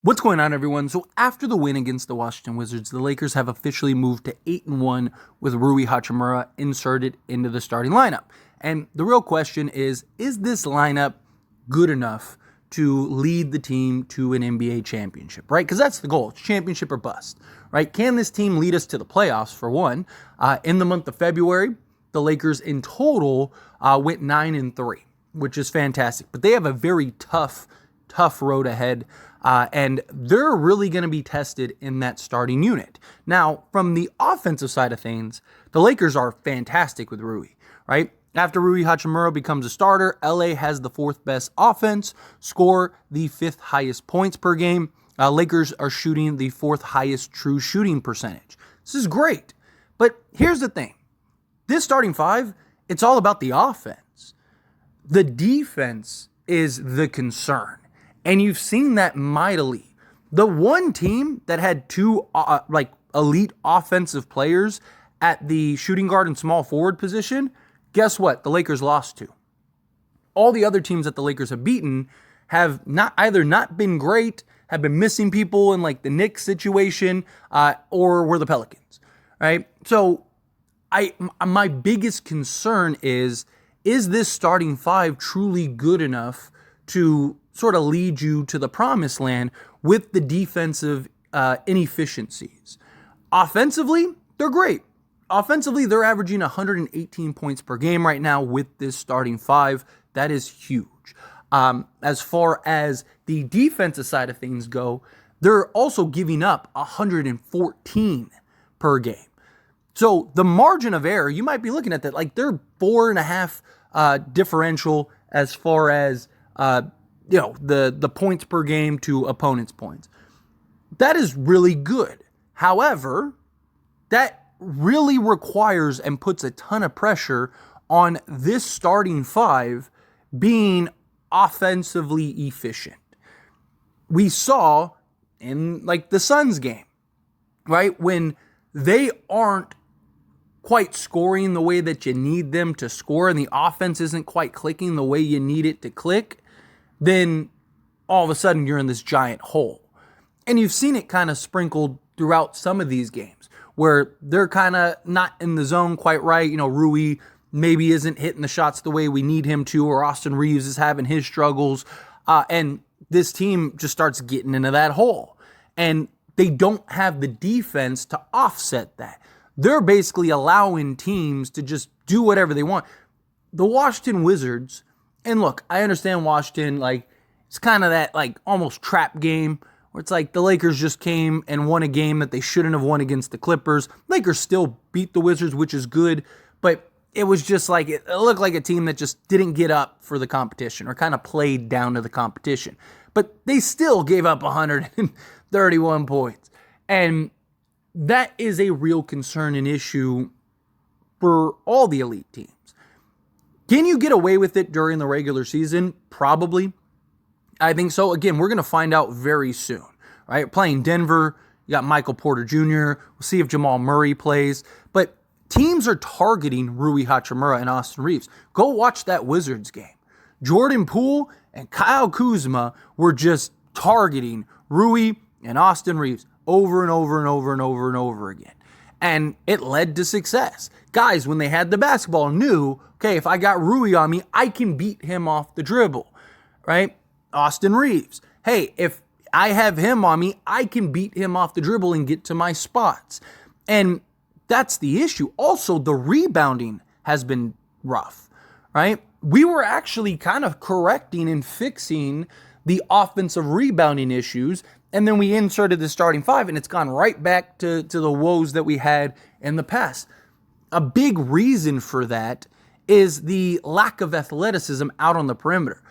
What's going on, everyone? So after the win against the Washington Wizards, the Lakers have officially moved to 8-1 with Rui Hachimura inserted into the starting lineup. And the real question is this lineup good enough to lead the team to an NBA championship, right? Because that's the goal. It's championship or bust, right? Can this team lead us to the playoffs, for one? In the month of February, the Lakers in total went 9-3, which is fantastic. But they have a very tough road ahead. And they're really going to be tested in that starting unit. Now, from the offensive side of things, the Lakers are fantastic with Rui, right? After Rui Hachimura becomes a starter, LA has the fourth best offense, score the fifth highest points per game. Lakers are shooting the fourth highest true shooting percentage. This is great. But here's the thing. This starting five, it's all about the offense. The defense is the concern. And you've seen that mightily. The one team that had two elite offensive players at the shooting guard and small forward position, guess what? The Lakers lost to. All the other teams that the Lakers have beaten have either not been great, have been missing people in like the Knicks situation, or were the Pelicans, right? So my biggest concern is this starting five truly good enough to sort of lead you to the promised land with the defensive inefficiencies? Offensively, they're great. Offensively, they're averaging 118 points per game right now with this starting five. That is huge. As far as the defensive side of things go, they're also giving up 114 per game. So the margin of error, you might be looking at that like they're 4.5 differential as far as the points per game to opponents' points. That is really good. However, that really requires and puts a ton of pressure on this starting five being offensively efficient. We saw in like the Suns game, right? When they aren't quite scoring the way that you need them to score and the offense isn't quite clicking the way you need it to click, then all of a sudden you're in this giant hole. And you've seen it kind of sprinkled throughout some of these games where they're kind of not in the zone quite right. Rui maybe isn't hitting the shots the way we need him to, or Austin Reaves is having his struggles. And this team just starts getting into that hole. And they don't have the defense to offset that. They're basically allowing teams to just do whatever they want. The Washington Wizards, and look, I understand Washington, it's kind of that, almost trap game where it's like the Lakers just came and won a game that they shouldn't have won against the Clippers. Lakers still beat the Wizards, which is good, but it was just it looked like a team that just didn't get up for the competition or kind of played down to the competition. But they still gave up 131 points. And that is a real concern and issue for all the elite teams. Can you get away with it during the regular season? Probably. I think so. Again, we're going to find out very soon, right? Playing Denver, you got Michael Porter Jr. We'll see if Jamal Murray plays. But teams are targeting Rui Hachimura and Austin Reaves. Go watch that Wizards game. Jordan Poole and Kyle Kuzma were just targeting Rui and Austin Reaves over and over and over and over and over again. And it led to success. Guys, when they had the basketball, knew, okay, if I got Rui on me, I can beat him off the dribble, right? Austin Reaves, hey, if I have him on me, I can beat him off the dribble and get to my spots. And that's the issue. Also, the rebounding has been rough, right? We were actually kind of correcting and fixing the offensive rebounding issues, and then we inserted the starting five, and it's gone right back to the woes that we had in the past. A big reason for that is the lack of athleticism out on the perimeter.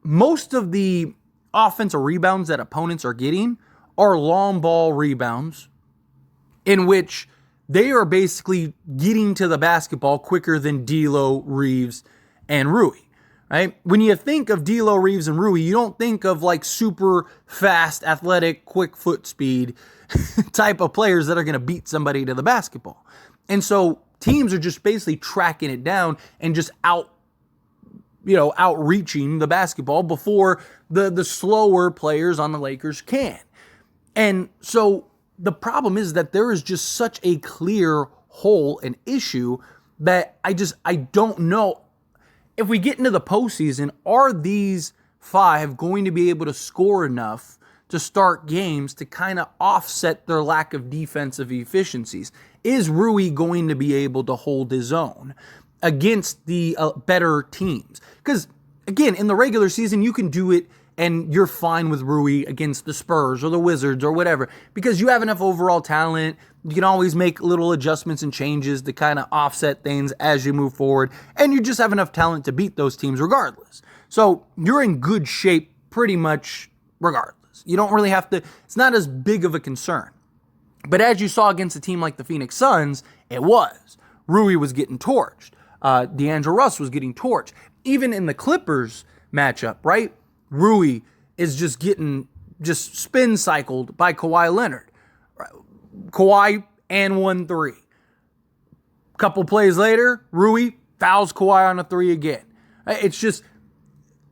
Most of the offensive rebounds that opponents are getting are long ball rebounds in which they are basically getting to the basketball quicker than D'Lo, Reaves, and Rui. Right? When you think of D'Lo, Reaves, and Rui, you don't think of super fast, athletic, quick foot speed type of players that are going to beat somebody to the basketball. And so teams are just basically tracking it down and just out outreaching the basketball before the slower players on the Lakers can. And so the problem is that there is just such a clear hole and issue that I don't know if we get into the postseason, are these five going to be able to score enough to start games to kind of offset their lack of defensive efficiencies? Is Rui going to be able to hold his own against the better teams? Because, again, in the regular season, you can do it and you're fine with Rui against the Spurs or the Wizards or whatever because you have enough overall talent. You can always make little adjustments and changes to kind of offset things as you move forward, and you just have enough talent to beat those teams regardless. So you're in good shape pretty much regardless. You don't really have to, it's not as big of a concern. But as you saw against a team like the Phoenix Suns, it was. Rui was getting torched. D'Angelo Russell was getting torched. Even in the Clippers matchup, right? Rui is just getting spin cycled by Kawhi Leonard. Kawhi and 1-3. Couple plays later, Rui fouls Kawhi on a 3 again. It's just,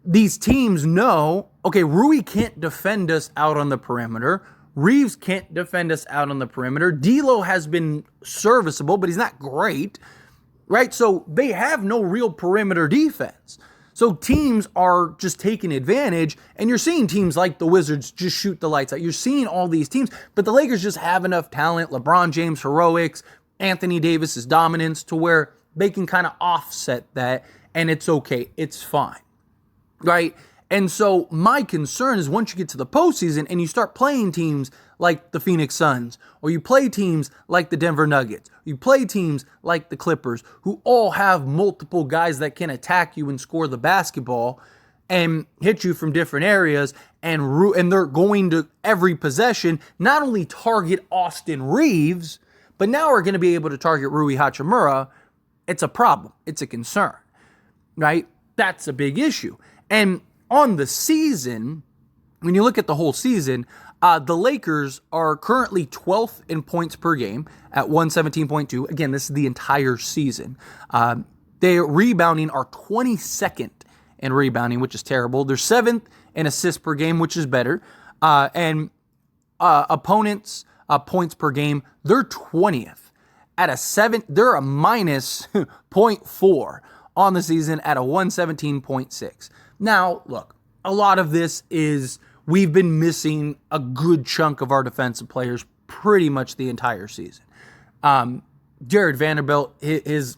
these teams know, okay, Rui can't defend us out on the perimeter. Reaves can't defend us out on the perimeter. D'Lo has been serviceable, but he's not great, right? So they have no real perimeter defense. So teams are just taking advantage, and you're seeing teams like the Wizards just shoot the lights out. You're seeing all these teams, but the Lakers just have enough talent, LeBron James heroics, Anthony Davis's dominance, to where they can kind of offset that, and it's okay. It's fine, right? And so my concern is once you get to the postseason and you start playing teams like the Phoenix Suns, or you play teams like the Denver Nuggets, you play teams like the Clippers, who all have multiple guys that can attack you and score the basketball and hit you from different areas, and they're going to every possession not only target Austin Reaves, but now are going to be able to target Rui Hachimura. It's a problem. It's a concern, right? That's a big issue. And on the season, when you look at the whole season, the Lakers are currently 12th in points per game at 117.2. Again, this is the entire season. Their rebounding are 22nd in rebounding, which is terrible. They're 7th in assists per game, which is better. And opponents' points per game, they're 20th at a 7. They're a minus 0.4 on the season at a 117.6. Now, look, a lot of this is we've been missing a good chunk of our defensive players pretty much the entire season. Jared Vanderbilt, his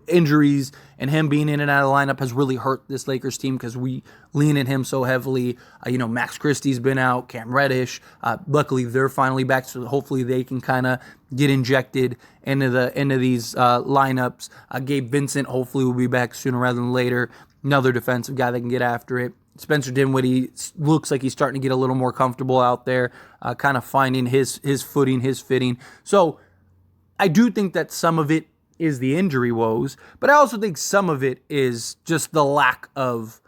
injuries and him being in and out of the lineup has really hurt this Lakers team because we lean in him so heavily. Max Christie's been out, Cam Reddish. Luckily, they're finally back, so hopefully they can kind of get injected into these lineups. Gabe Vincent hopefully will be back sooner rather than later. Another defensive guy that can get after it. Spencer Dinwiddie looks like he's starting to get a little more comfortable out there, kind of finding his footing, his fitting. So I do think that some of it is the injury woes, but I also think some of it is just the lack of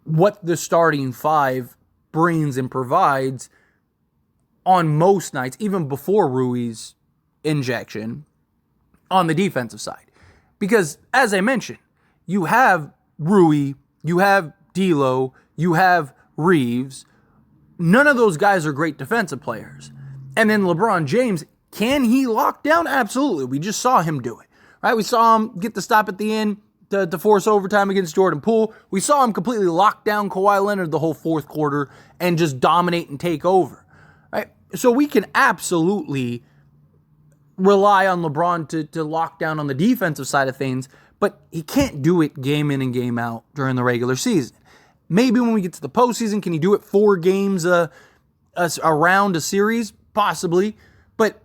what the starting five brings and provides on most nights, even before Rui's injection, on the defensive side. Because, as I mentioned, you have Rui, you have D'Lo, you have Reaves. None of those guys are great defensive players. And then LeBron James, can he lock down? Absolutely. We just saw him do it, right? We saw him get the stop at the end to force overtime against Jordan Poole. We saw him completely lock down Kawhi Leonard the whole fourth quarter and just dominate and take over, right? So we can absolutely rely on LeBron to lock down on the defensive side of things, but he can't do it game in and game out during the regular season. Maybe when we get to the postseason, can he do it 4 games around a series? Possibly. But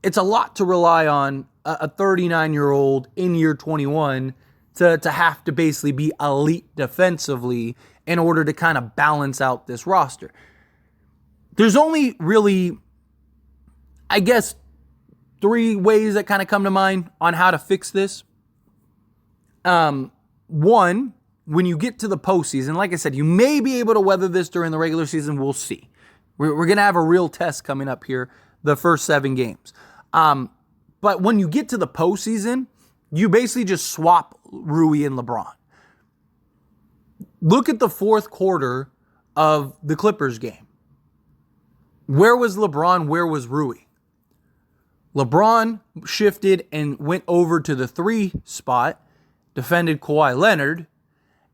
it's a lot to rely on a 39-year-old in year 21 to have to basically be elite defensively in order to kind of balance out this roster. There's only really, I guess, 3 ways that kind of come to mind on how to fix this. One, when you get to the postseason, like I said, you may be able to weather this during the regular season. We'll see. We're going to have a real test coming up here, the first 7 games. But when you get to the postseason, you basically just swap Rui and LeBron, Look at the fourth quarter of the Clippers game. Where was LeBron? Where was Rui? LeBron shifted and went over to the 3 spot, defended Kawhi Leonard,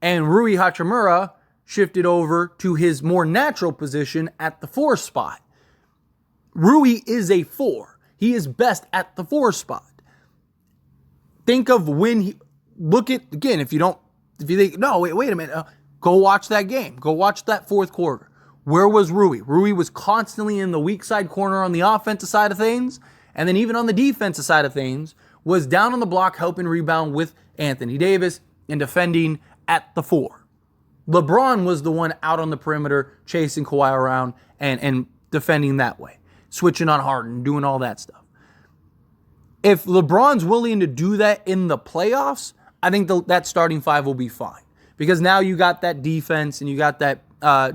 and Rui Hachimura shifted over to his more natural position at the 4 spot. Rui is a 4. He is best at the 4 spot. Think of when he, look at, again, if you think, no, wait a minute, go watch that game. Go watch that fourth quarter. Where was Rui? Rui was constantly in the weak side corner on the offensive side of things, and then even on the defensive side of things, was down on the block helping rebound with Anthony Davis and defending at the 4. LeBron was the one out on the perimeter chasing Kawhi around and defending that way, switching on Harden, doing all that stuff. If LeBron's willing to do that in the playoffs, I think that starting 5 will be fine. Because now you got that defense and you got that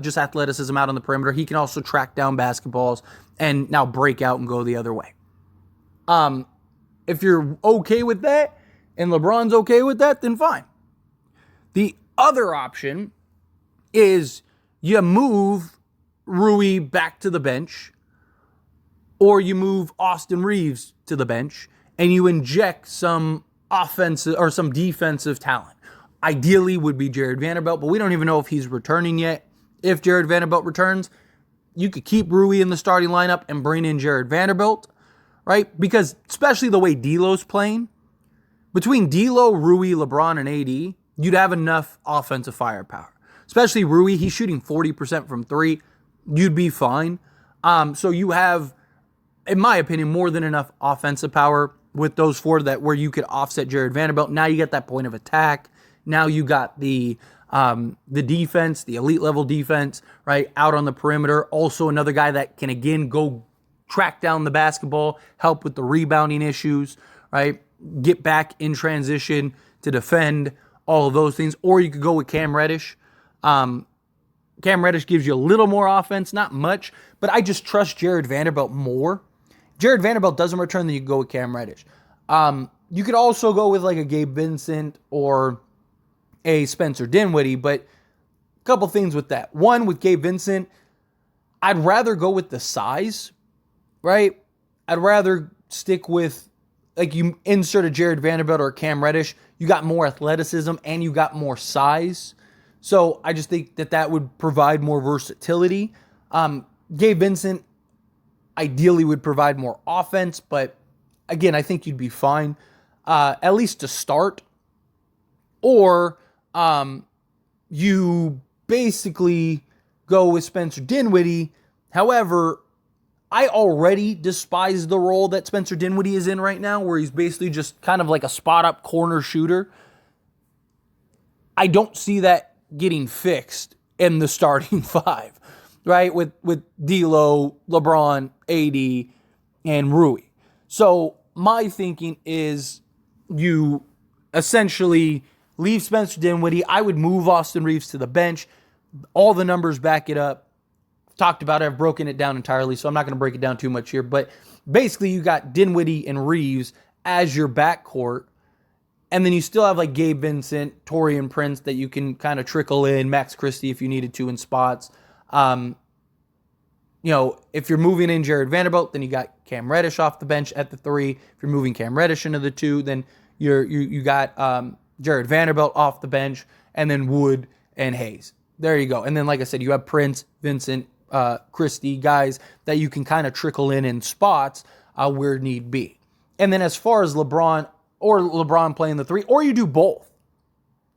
just athleticism out on the perimeter. He can also track down basketballs and now break out and go the other way. If you're okay with that and LeBron's okay with that, then fine. The other option is you move Rui back to the bench, or you move Austin Reaves to the bench and you inject some offensive or some defensive talent. Ideally would be Jared Vanderbilt, but we don't even know if he's returning yet. If Jared Vanderbilt returns, you could keep Rui in the starting lineup and bring in Jared Vanderbilt, right? Because especially the way D'Lo's playing, between D'Lo, Rui, LeBron, and AD, you'd have enough offensive firepower. Especially Rui, he's shooting 40% from 3. You'd be fine. So you have, in my opinion, more than enough offensive power with those 4 that where you could offset Jared Vanderbilt. Now you get that point of attack. Now you got the defense, the elite level defense, right, out on the perimeter. Also another guy that can, again, go track down the basketball, help with the rebounding issues, right, get back in transition to defend, all of those things. Or you could go with Cam Reddish. Cam Reddish gives you a little more offense, not much, but I just trust Jared Vanderbilt more. Jared Vanderbilt doesn't return, then you can go with Cam Reddish. You could also go with like a Gabe Vincent or a Spencer Dinwiddie, but a couple things with that. One, with Gabe Vincent, I'd rather go with the size, right? I'd rather stick with, like, you insert a Jared Vanderbilt or a Cam Reddish, you got more athleticism and you got more size. So I just think that would provide more versatility. Gabe Vincent ideally would provide more offense, but again, I think you'd be fine, at least to start. Or you basically go with Spencer Dinwiddie. However, I already despise the role that Spencer Dinwiddie is in right now, where he's basically just kind of like a spot-up corner shooter. I don't see that getting fixed in the starting 5, right? With D'Lo, LeBron, AD, and Rui. So my thinking is you essentially leave Spencer Dinwiddie. I would move Austin Reaves to the bench. All the numbers back it up. Talked about it. I've broken it down entirely, so I'm not going to break it down too much here. But basically, you got Dinwiddie and Reaves as your backcourt. And then you still have like Gabe Vincent, Taurean Prince that you can kind of trickle in, Max Christie if you needed to in spots. If you're moving in Jared Vanderbilt, then you got Cam Reddish off the bench at the 3. If you're moving Cam Reddish into the 2, then you got Jared Vanderbilt off the bench, and then Wood and Hayes. There you go. And then, like I said, you have Prince, Vincent, Christie, guys that you can kind of trickle in spots where need be. And then as far as LeBron playing the 3, or you do both,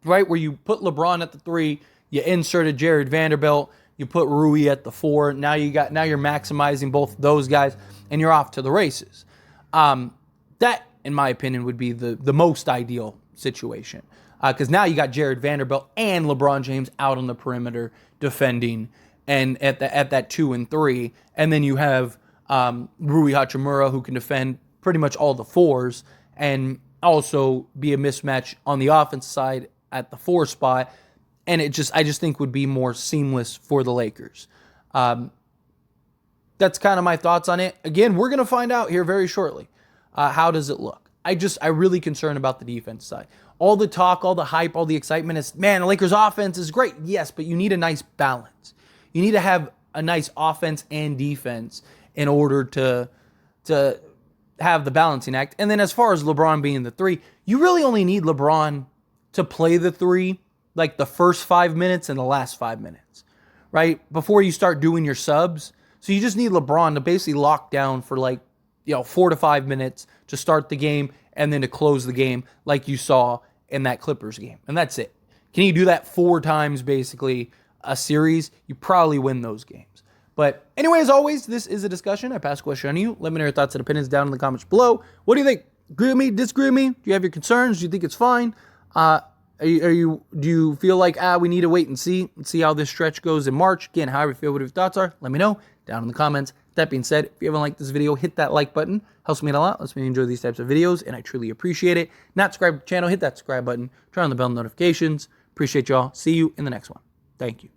right? Where you put LeBron at the 3, you inserted Jared Vanderbilt, you put Rui at the 4. Now you're maximizing both those guys, and you're off to the races. That, in my opinion, would be the most ideal situation. Because now you got Jared Vanderbilt and LeBron James out on the perimeter defending, and at that 2 and 3, and then you have Rui Hachimura, who can defend pretty much all the 4s, and also be a mismatch on the offense side at the 4 spot. And I just think would be more seamless for the Lakers. That's kind of my thoughts on it. Again, we're going to find out here very shortly. How does it look? I really concerned about the defense side. All the talk, all the hype, all the excitement is, man, the Lakers offense is great. Yes, but you need a nice balance. You need to have a nice offense and defense in order to have the balancing act. And then as far as LeBron being the 3, you really only need LeBron to play the 3 like the first 5 minutes and the last 5 minutes, right? Before you start doing your subs. So you just need LeBron to basically lock down for 4 to 5 minutes to start the game and then to close the game like you saw in that Clippers game. And that's it. Can you do that 4 times basically a series? You probably win those games. But anyway, as always, this is a discussion. I pass a question on you. Let me know your thoughts and opinions down in the comments below. What do you think? Agree with me? Disagree with me? Do you have your concerns? Do you think it's fine? Do you feel like we need to wait and see how this stretch goes in March? Again, however you feel, what your thoughts are, let me know down in the comments. That being said, if you haven't liked this video, hit that like button. Helps me out a lot. Lets me enjoy these types of videos, and I truly appreciate it. Not subscribed to the channel, hit that subscribe button. Turn on the bell notifications. Appreciate y'all. See you in the next one. Thank you.